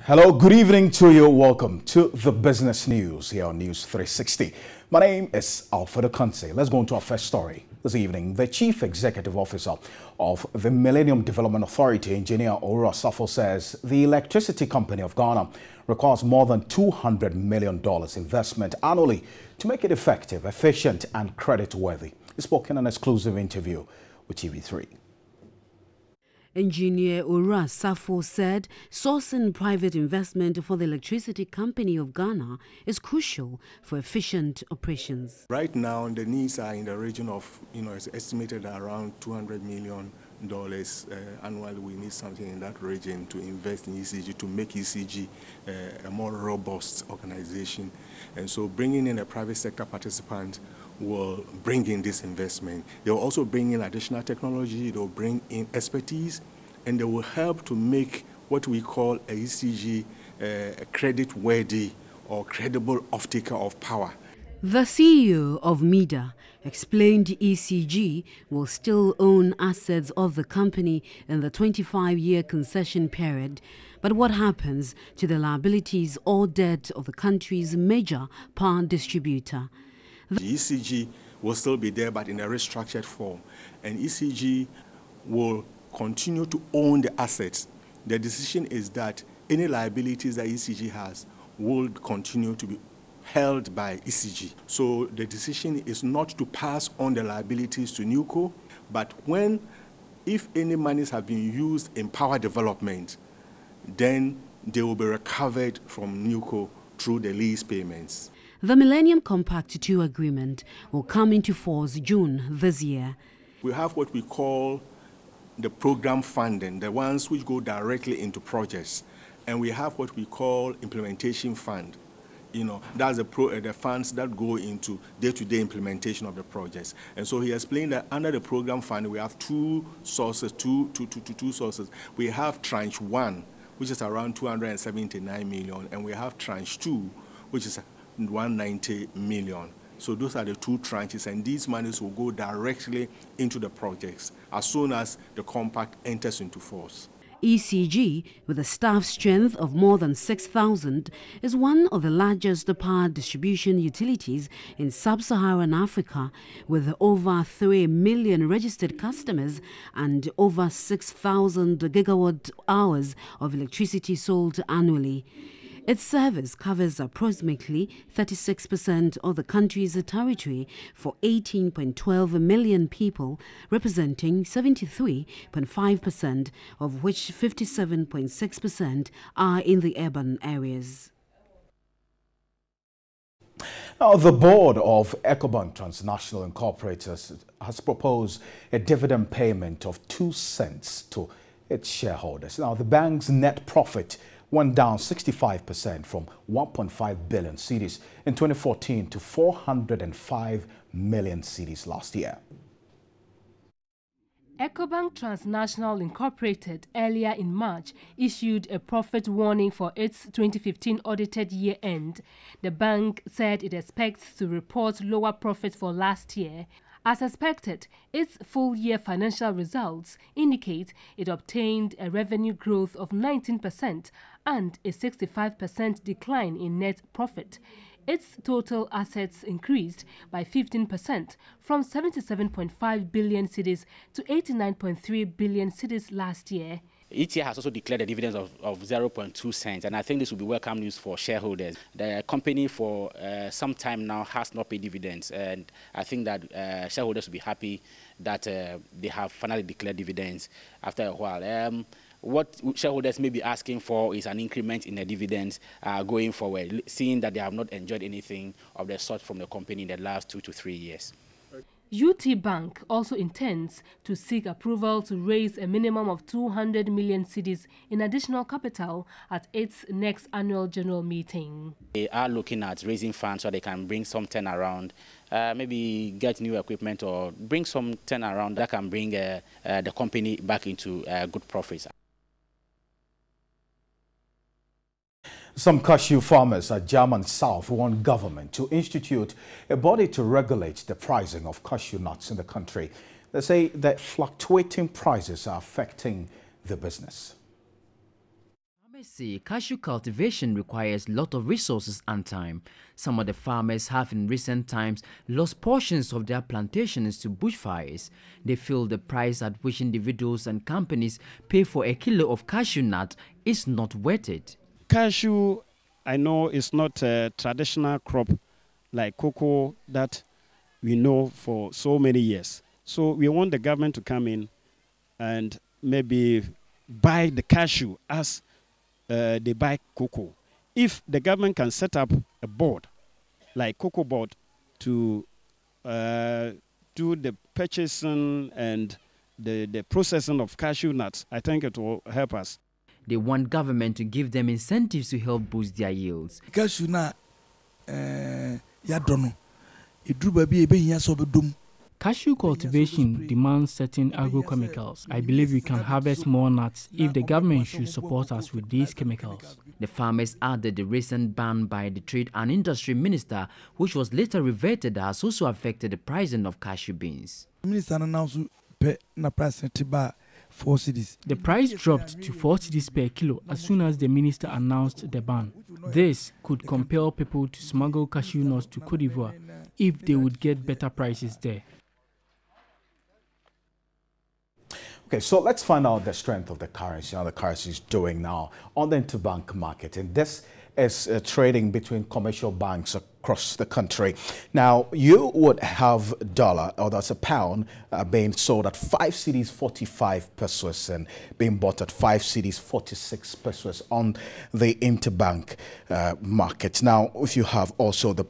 Hello, good evening to you. Welcome to the business news here on News360. My name is Alfredo Conte. Let's go into our first story this evening. The Chief Executive Officer of the Millennium Development Authority, Engineer Ora Safo, says the electricity company of Ghana requires more than $200 million investment annually to make it effective, efficient and credit-worthy. He spoke in an exclusive interview with TV3. Engineer Ora Safo said sourcing private investment for the electricity company of Ghana is crucial for efficient operations. Right now, the needs are in the region of, it's estimated around $200 million annually. We need something in that region to invest in ECG, to make ECG a more robust organization. And so bringing in a private sector participant will bring in this investment. They will also bring in additional technology, they will bring in expertise, and they will help to make what we call a ECG a credit-worthy or credible off-taker of power. The CEO of MIDA explained ECG will still own assets of the company in the 25-year concession period, but what happens to the liabilities or debt of the country's major power distributor? The ECG will still be there, but in a restructured form, and ECG will continue to own the assets. The decision is that any liabilities that ECG has will continue to be held by ECG. So the decision is not to pass on the liabilities to NewCo, but if any monies have been used in power development, then they will be recovered from NewCo through the lease payments. The Millennium Compact 2 agreement will come into force June this year. We have what we call the program funding, the ones which go directly into projects, and we have what we call implementation fund. That's the funds that go into day-to-day implementation of the projects. And so he explained that under the program fund, we have two sources. We have tranche 1, which is around 279 million, and we have tranche 2, which is 190 million. So those are the two tranches, and these monies will go directly into the projects as soon as the compact enters into force. ECG, with a staff strength of more than 6,000, is one of the largest power distribution utilities in sub-Saharan Africa, with over 3 million registered customers and over 6,000 gigawatt hours of electricity sold annually. Its service covers approximately 36% of the country's territory for 18.12 million people, representing 73.5%, of which 57.6% are in the urban areas. Now, the board of Ecobank Transnational Incorporated has proposed a dividend payment of 2 cents to its shareholders. Now, the bank's net profit went down 65% from 1.5 billion cedis in 2014 to 405 million cedis last year. Ecobank Transnational Incorporated earlier in March issued a profit warning for its 2015 audited year-end. The bank said it expects to report lower profits for last year. As expected, its full-year financial results indicate it obtained a revenue growth of 19% and a 65% decline in net profit. Its total assets increased by 15% from 77.5 billion cedis to 89.3 billion cedis last year. ETA has also declared a dividend of 0.2 cents, and I think this will be welcome news for shareholders. The company for some time now has not paid dividends, and I think that shareholders will be happy that they have finally declared dividends after a while. What shareholders may be asking for is an increment in the dividends going forward, seeing that they have not enjoyed anything of the sort from the company in the last 2 to 3 years. UT Bank also intends to seek approval to raise a minimum of 200 million cedis in additional capital at its next annual general meeting. They are looking at raising funds so they can bring some turnaround, maybe get new equipment or bring some turnaround that can bring the company back into good profits. Some cashew farmers at German South want government to institute a body to regulate the pricing of cashew nuts in the country. They say that fluctuating prices are affecting the business. say cashew cultivation requires a lot of resources and time. Some of the farmers have in recent times lost portions of their plantations to bushfires. They feel the price at which individuals and companies pay for a kilo of cashew nut is not worth it. Cashew, I know, is not a traditional crop like cocoa that we know for so many years. So we want the government to come in and maybe buy the cashew as they buy cocoa. If the government can set up a board, like cocoa board, to do the purchasing and the processing of cashew nuts, I think it will help us. They want government to give them incentives to help boost their yields. Cashew na yadono idruba bi ebe hiya so bedum. Cashew cultivation demands certain agrochemicals. I believe we can harvest more nuts if the government should support us with these chemicals. The farmers added the recent ban by the Trade and Industry Minister, which was later reverted, has also affected the pricing of cashew beans. The price dropped to 4 cedis per kilo as soon as the minister announced the ban. This could compel people to smuggle cashew nuts to Cote d'Ivoire if they would get better prices there. Okay, so let's find out the strength of the currency, how the currency is doing now on the interbank market. And this is trading between commercial banks across the country. Now, you would have dollar, or that's a pound, being sold at 5 cedis 45 pesos and being bought at 5 cedis 46 pesos on the interbank market. Now, if you have also the,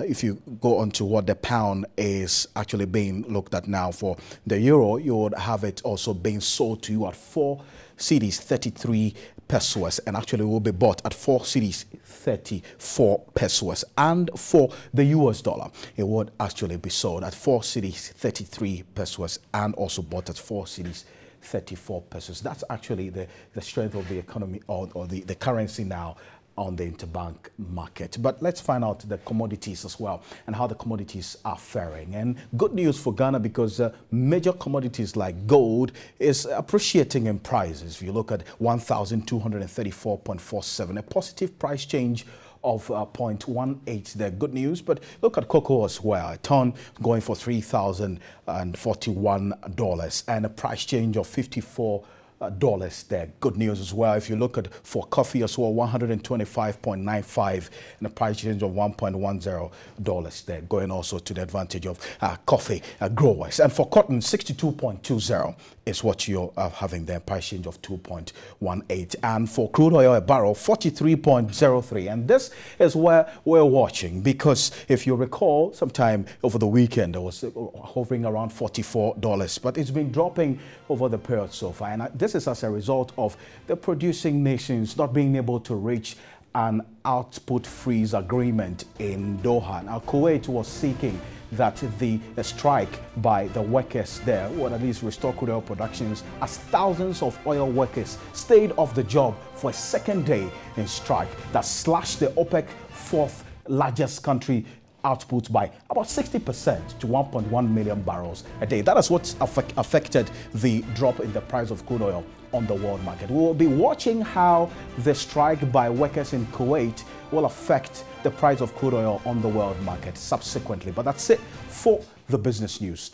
if you go on to what the pound is actually being looked at now for the euro, you would have it also being sold to you at 4 cedis 33 pesos and actually will be bought at 4 cedis 34 pesos. And for the US dollar, it would actually be sold at 4 cedis 33 pesos and also bought at 4 cedis 34 pesos. That's actually the strength of the economy or the currency now on the interbank market. But let's find out the commodities as well and how the commodities are faring. And good news for Ghana because major commodities like gold is appreciating in prices. If you look at 1,234.47, a positive price change of 0.18 there. Good news. But look at cocoa as well. A ton going for $3,041 and a price change of $54 there. Good news as well. If you look at for coffee as well, 125.95 and a price change of $1.10 there, going also to the advantage of coffee growers. And for cotton, 62.20 is what you're having there, price change of 2.18. And for crude oil, a barrel, 43.03. And this is where we're watching because if you recall, sometime over the weekend, it was hovering around $44, but it's been dropping over the period so far. And this is as a result of the producing nations not being able to reach an output freeze agreement in Doha. Now, Kuwait was seeking that the strike by the workers there would at least restore crude oil productions as thousands of oil workers stayed off the job for a second day in strike that slashed the OPEC fourth largest country output by about 60% to 1.1 million barrels a day. That is what's affected the drop in the price of crude oil on the world market. We will be watching how the strike by workers in Kuwait will affect the price of crude oil on the world market subsequently. But that's it for the business news.